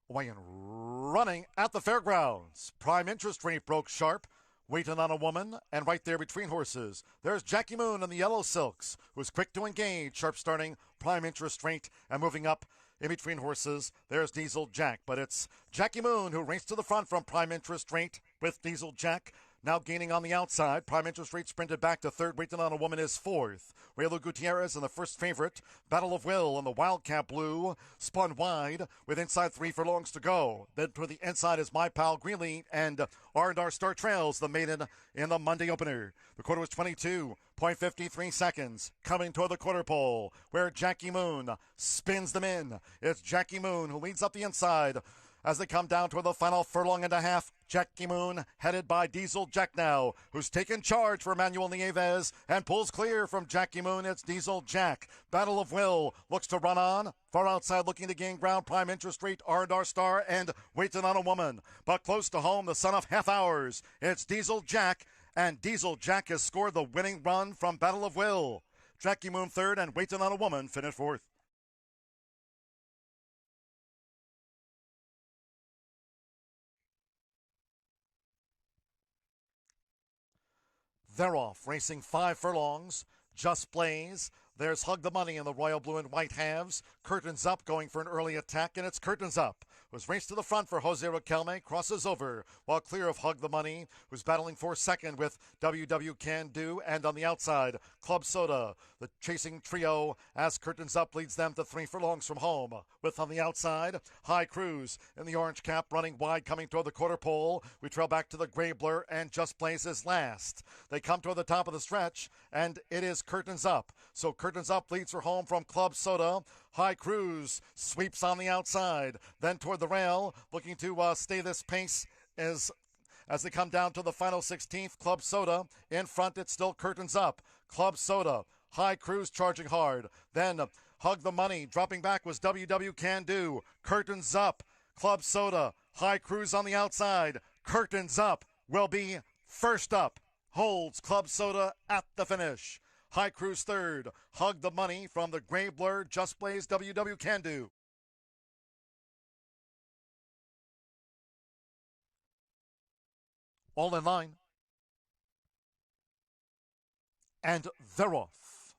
Weighing running at the fairgrounds. Prime interest rate broke sharp. Waiting on a woman, and right there between horses, there's Jackie Moon in the yellow silks, who's quick to engage, sharp starting, prime interest rate, and moving up in between horses. There's Diesel Jack, but it's Jackie Moon who raced to the front from prime interest rate with Diesel Jack. Now gaining on the outside. Prime interest rate sprinted back to third. Waiting on a woman is fourth. Raylo Gutierrez in the first favorite. Battle of Will in the Wildcat Blue. Spun wide with inside 3 furlongs to go. Then toward the inside is My Pal Greeley and R&R Star Trails, the maiden in the Monday opener. The quarter was 22.53 seconds. Coming toward the quarter pole where Jackie Moon spins them in. It's Jackie Moon who leads up the inside. As they come down toward the final furlong and a half, Jackie Moon, headed by Diesel Jack now, who's taken charge for Emmanuel Nieves and pulls clear from Jackie Moon. It's Diesel Jack. Battle of Will looks to run on. Far outside looking to gain ground. Prime interest rate, R&R Star, and Waiting on a Woman. But close to home, the son of half hours. It's Diesel Jack, and Diesel Jack has scored the winning run from Battle of Will. Jackie Moon third, and Waiting on a Woman finished fourth. They're off, racing 5 furlongs. Just Blaze. There's Hug the Money in the royal blue and white halves. Curtains Up going for an early attack, and it's Curtains Up. Was raced to the front for Jose Riquelme, crosses over while clear of Hug the Money, who's battling for second with WW Can Do, and on the outside, Club Soda, the chasing trio, as Curtains Up leads them to 3 furlongs from home. With on the outside, High Cruise in the orange cap running wide coming toward the quarter pole. We trail back to the gray blur, and Just Blaze is last. They come toward the top of the stretch, and it is Curtains Up. So Curtains Up leads for home from Club Soda. High Cruise sweeps on the outside, then toward the rail, looking to stay this pace as they come down to the final 16th. Club Soda in front. It's still Curtains Up. Club Soda, High Cruise charging hard. Then Hug the Money dropping back was WW Can Do. Curtains Up, Club Soda, High Cruise on the outside. Curtains Up will be first up. Holds Club Soda at the finish. High Cruise third. Hug the Money from the gray blur. Just Blaze, WW Can Do. All in line. And they're off.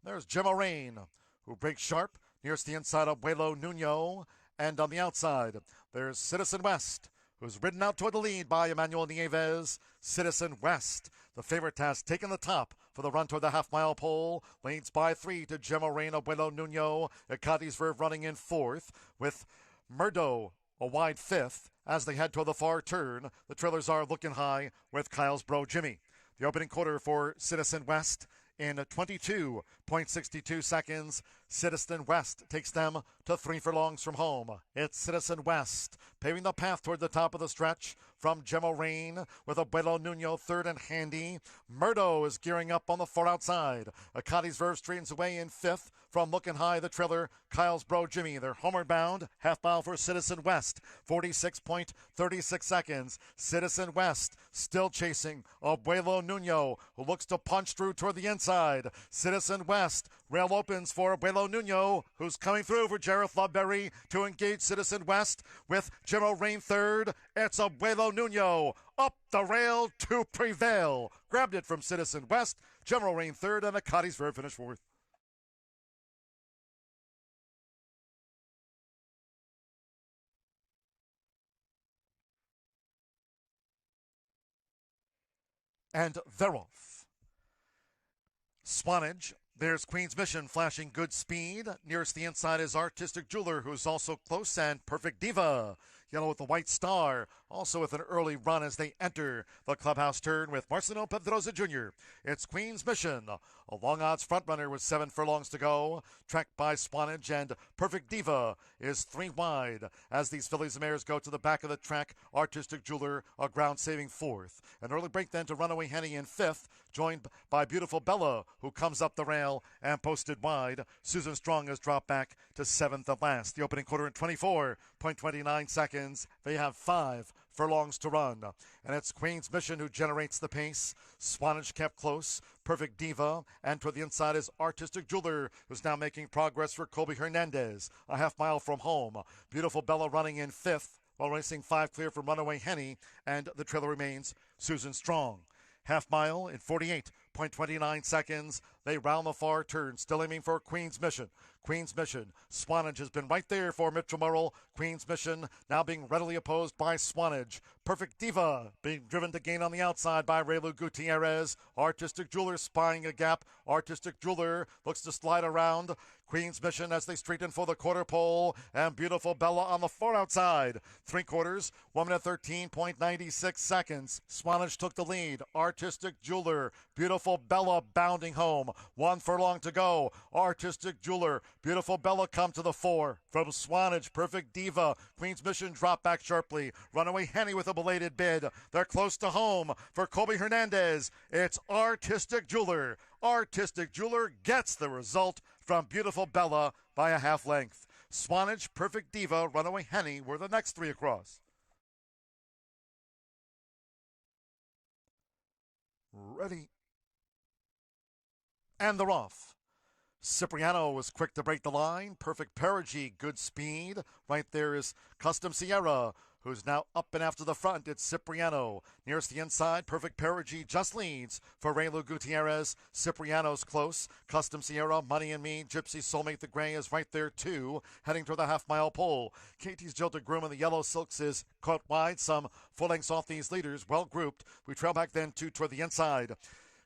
There's Gemma Rain, who breaks sharp nearest the inside of Buelo Nuno. And on the outside, there's Citizen West, who's ridden out toward the lead by Emmanuel Nieves. Citizen West, the favorite, has taken the top for the run toward the half-mile pole. Leads by 3 to Gemma Rain, Buelo Nuno. Ecati's Verve running in fourth, with Murdo a wide fifth. As they head toward the far turn, the trailers are looking high with Kyle's bro Jimmy. The opening quarter for Citizen West in 22.62 seconds. Citizen West takes them to 3 furlongs from home. It's Citizen West paving the path toward the top of the stretch from Gemma Rain with Buelo Nuno third and handy. Murdo is gearing up on the far outside. Ecati's Verve straightens away in fifth from looking high. The trailer, Kyle's bro Jimmy. They're homeward bound. Half mile for Citizen West. 46.36 seconds. Citizen West still chasing Buelo Nuno, who looks to punch through toward the inside. Citizen West. Rail opens for Buelo Nuno, who's coming through for Jareth Loveberry to engage Citizen West with Gemma Rain third. It's Buelo Nuno up the rail to prevail. Grabbed it from Citizen West. Gemma Rain third, and Ecati's Verve finished fourth. And they're off. Swanage. There's Queen's Mission flashing good speed. Nearest the inside is Artistic Jeweler, who's also close, and Perfect Diva. Yellow with the white star, also with an early run as they enter the clubhouse turn with Marcelo Pedroza Jr. It's Queen's Mission, a long odds frontrunner with 7 furlongs to go, tracked by Swanage, and Perfect Diva is 3 wide as these fillies and mares go to the back of the track. Artistic Jeweler, a ground saving fourth. An early break then to Runaway Henny in fifth, joined by Beautiful Bella, who comes up the rail and posted wide. Susan Strong has dropped back to 7th at last. The opening quarter in 24.29 seconds. They have 5 furlongs to run. And it's Queen's Mission who generates the pace. Swanage kept close. Perfect Diva. And toward the inside is Artistic Jeweler, who's now making progress for Colby Hernandez. A half mile from home. Beautiful Bella running in fifth, while racing 5 clear from Runaway Henny. And the trailer remains Susan Strong. Half mile in 48.29 seconds. They round the far turn, still aiming for Queen's Mission. Queen's Mission. Swanage has been right there for Mitchell Murrill. Queen's Mission now being readily opposed by Swanage. Perfect Diva being driven to gain on the outside by Raylu Gutierrez. Artistic Jeweler spying a gap. Artistic Jeweler looks to slide around. Queen's Mission as they straighten for the quarter pole. And Beautiful Bella on the far outside. 3/4, 1 minute 13.96 seconds. Swanage took the lead. Artistic Jeweler. Beautiful Bella bounding home. 1 furlong to go. Artistic Jeweler. Beautiful Bella come to the fore. From Swanage, Perfect Diva. Queen's Mission drop back sharply. Runaway Henny with a belated bid. They're close to home for Colby Hernandez. It's Artistic Jeweler. Artistic Jeweler gets the result from Beautiful Bella by a half length. Swanage, Perfect Diva, Runaway Henny were the next 3 across. Ready. And they're off. Cipriano was quick to break the line. Perfect Perigee, good speed. Right there is Custom Sierra, who's now up and after the front. It's Cipriano. Nearest the inside, Perfect Perigee just leads for Raylu Gutierrez. Cipriano's close. Custom Sierra, Money and Me, Gypsy Soulmate the Gray is right there too, heading toward the half-mile pole. Katie's Jilted Groom in the yellow silks is caught wide, some full lengths off these leaders, well grouped. We trail back then toward the inside.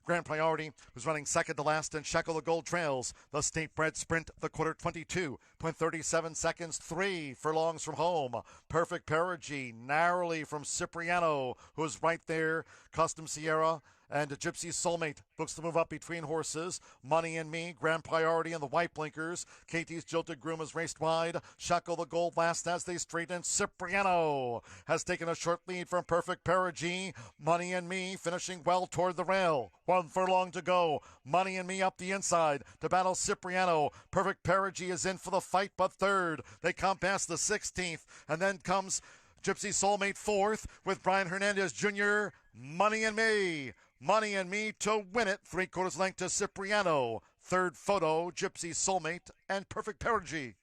Grand Priority was running second to last, and Shekel the Gold trails the State Bred Sprint, the quarter 22.37 seconds, 3 furlongs from home. Perfect Perigee narrowly from Cipriano, who's right there. Custom Sierra and Gypsy Soulmate looks to move up between horses. Money and Me, Grand Priority, and the White Blinkers. Katie's Jilted Groom is raced wide. Shekel the Gold last as they straighten. Cipriano has taken a short lead from Perfect Perigee. Money and Me finishing well toward the rail. 1 furlong to go. Money and Me up the inside to battle Cipriano. Perfect Perigee is in for the fight, but third. They come past the 16th, and then comes Gypsy Soulmate fourth with Brian Hernandez Jr. Money and Me. Money and Me to win it. 3/4 length to Cipriano. Third photo, Gypsy Soulmate and Perfect Perigee.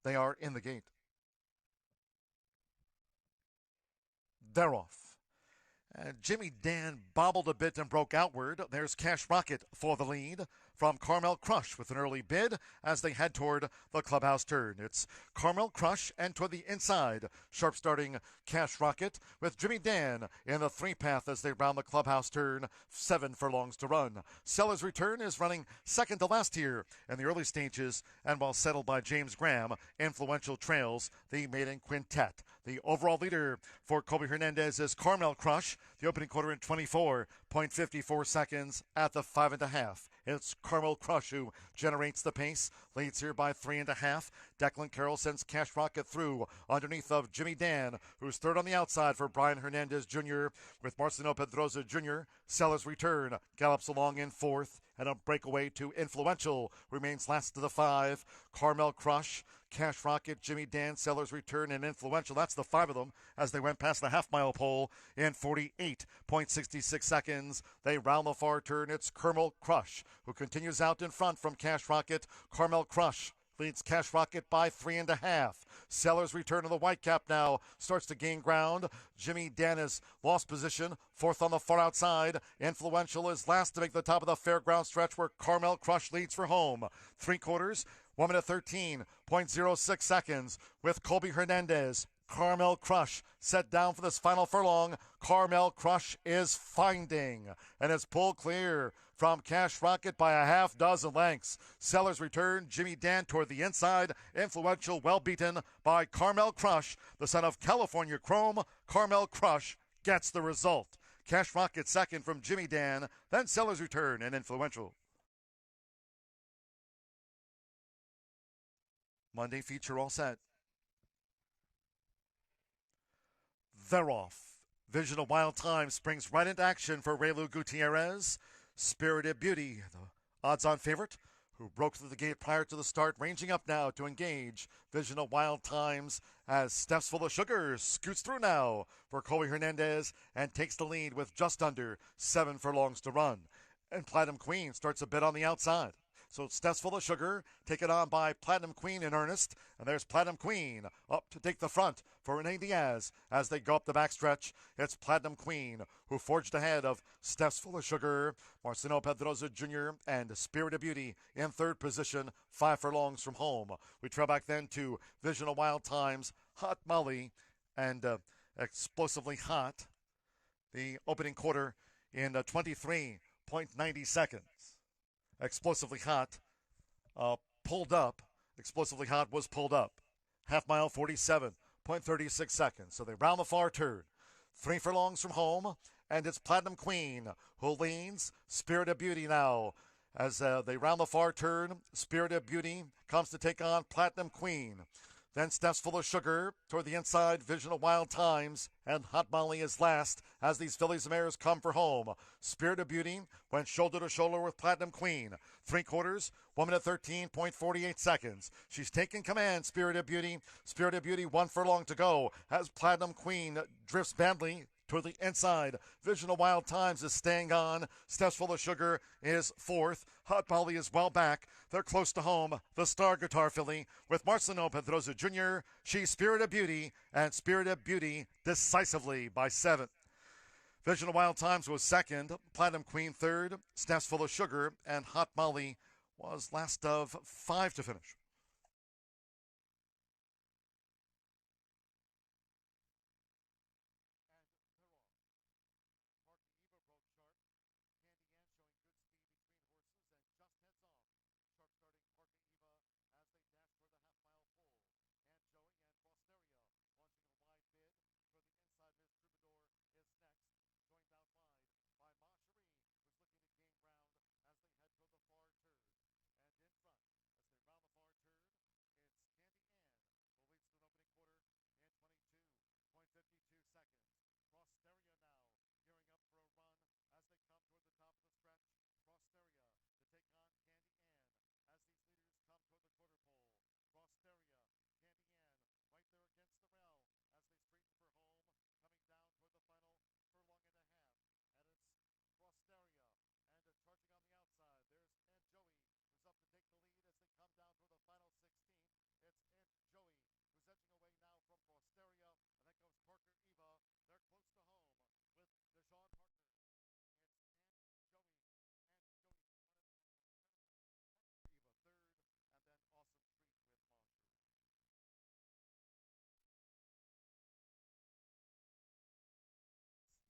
They are in the gate. They're off. Jimmy Dan bobbled a bit and broke outward. There's Cash Rocket for the lead from Carmel Crush with an early bid as they head toward the clubhouse turn. It's Carmel Crush and toward the inside. Sharp starting Cash Rocket with Jimmy Dan in the 3-path as they round the clubhouse turn. 7 furlongs to run. Seller's Return is running second to last here in the early stages, and while settled by James Graham, Influential trails the maiden quintet. The overall leader for Colby Hernandez is Carmel Crush. The opening quarter in 24.54 seconds at the 5.5. It's Carmel Crush who generates the pace. Leads here by 3.5. Declan Carroll sends Cash Rocket through underneath of Jimmy Dan, who's third on the outside for Brian Hernandez Jr. with Marcelino Pedroza Jr. Seller's Return gallops along in fourth, and a breakaway to Influential remains last to the 5. Carmel Crush, Cash Rocket, Jimmy Dan, Seller's Return, and Influential. That's the 5 of them as they went past the half-mile pole in 48.66 seconds. They round the far turn. It's Carmel Crush who continues out in front from Cash Rocket. Carmel Crush leads Cash Rocket by 3.5. Seller's Return of the Whitecap now starts to gain ground. Jimmy Dan has lost position, fourth on the far outside. Influential is last to make the top of the fairground stretch where Carmel Crush leads for home. 3/4, 1 minute 13.06 seconds with Colby Hernandez. Carmel Crush set down for this final furlong. Carmel Crush is finding and is pulled clear from Cash Rocket by a half dozen lengths. Seller's Return, Jimmy Dan toward the inside. Influential well beaten by Carmel Crush, the son of California Chrome. Carmel Crush gets the result. Cash Rocket second from Jimmy Dan, then Seller's Return and Influential. Monday feature all set. They're off. Vision of Wild Time springs right into action for Raylu Gutierrez. Spirited Beauty, the odds-on favorite, who broke through the gate prior to the start, ranging up now to engage Vision of Wild Times as Steps Full of Sugar scoots through now for Colby Hernandez and takes the lead with just under 7 furlongs to run. And Platinum Queen starts a bit on the outside. So Steps Full of Sugar taken on by Platinum Queen in earnest. And there's Platinum Queen up to take the front for Rene Diaz as they go up the backstretch. It's Platinum Queen who forged ahead of Steps Full of Sugar, Marcelo Pedroza Jr., and Spirit of Beauty in third position, 5 furlongs from home. We trail back then to Vision of Wild Times, Hot Molly, and Explosively Hot. The opening quarter in 23.90 seconds. Explosively Hot pulled up. Explosively Hot was pulled up. Half mile, 47.36 seconds. So they round the far turn. 3 furlongs from home, and it's Platinum Queen who leads. Spirit of Beauty now. As they round the far turn, Spirit of Beauty comes to take on Platinum Queen. Then Steps Full of Sugar toward the inside, Vision of Wild Times, and Hot Molly is last as these fillies and mares come for home. Spirit of Beauty went shoulder to shoulder with Platinum Queen. 3/4, 1 minute 13.48 seconds. She's taken command, Spirit of Beauty. Spirit of Beauty, 1 furlong to go as Platinum Queen drifts badly toward the inside. Vision of Wild Times is staying on. Steps Full of Sugar is 4th. Hot Molly is well back. They're close to home. The Star Guitar filly with Marcelo Pedroza Jr. She's Spirit of Beauty, and Spirit of Beauty decisively by 7. Vision of Wild Times was 2nd. Platinum Queen 3rd. Steps Full of Sugar, and Hot Molly was last of 5 to finish.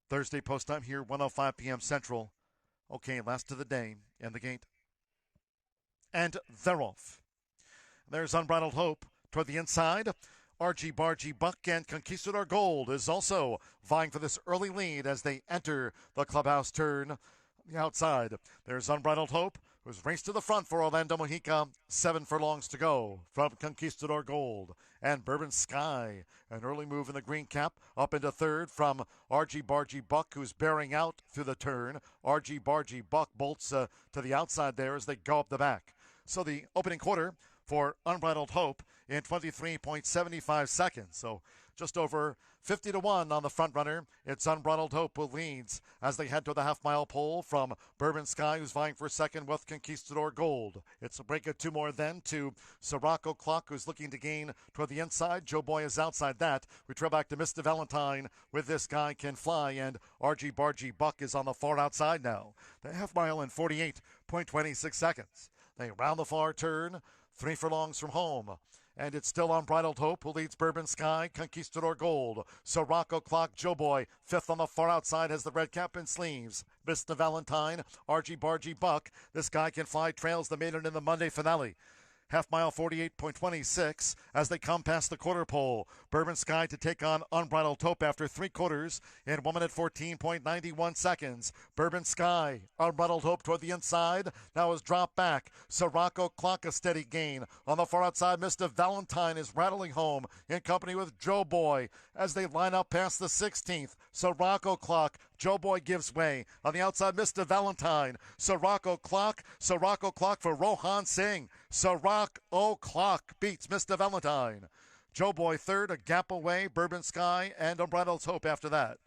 Thursday post time here, 1:05 p.m. Central. Okay, last of the day in the gate. And they're off. There's Unbridled Hope toward the inside. Argy Bargy Buck and Conquistador Gold is also vying for this early lead as they enter the clubhouse turn. On the outside, there's Unbridled Hope, who's raced to the front for Orlando Mojica. 7 furlongs to go from Conquistador Gold. And Bourbon Sky, an early move in the green cap, up into 3rd from Argy Bargy Buck, who's bearing out through the turn. Argy Bargy Buck bolts to the outside there as they go up the back. So the opening quarter for Unbridled Hope in 23.75 seconds. So just over 50 to 1 on the front runner. It's Unbridled Hope who leads as they head to the half-mile pole from Bourbon Sky, who's vying for second with Conquistador Gold. It's a break of 2 more then to Sirocco Clock, who's looking to gain toward the inside. Joe Boy is outside that. We trail back to Mr. Valentine with This Guy Can Fly, and Argy Bargy Buck is on the far outside now. The half-mile in 48.26 seconds. They round the far turn, 3 furlongs from home. And it's still Unbridled Hope who leads Bourbon Sky, Conquistador Gold. Sirocco Clock, Joe Boy, 5th on the far outside, has the red cap and sleeves. Mr. Valentine, Argy Bargy Buck. This Guy Can Fly trails the maiden in the Monday finale. Half mile 48.26 as they come past the quarter pole. Bourbon Sky to take on Unbridled Hope after 3/4 in 1 minute 14.91 seconds. Bourbon Sky, Unbridled Hope toward the inside, now is dropped back. Sirocco Clock a steady gain. On the far outside, Mr. Valentine is rattling home in company with Joe Boy as they line up past the 16th. Sirocco Clock Joe Boy gives way. On the outside, Mr. Valentine. Sirocco Clock for Rohan Singh. Sirocco Clock beats Mr. Valentine. Joe Boy third, a gap away, Bourbon Sky, and Unbridled Hope after that.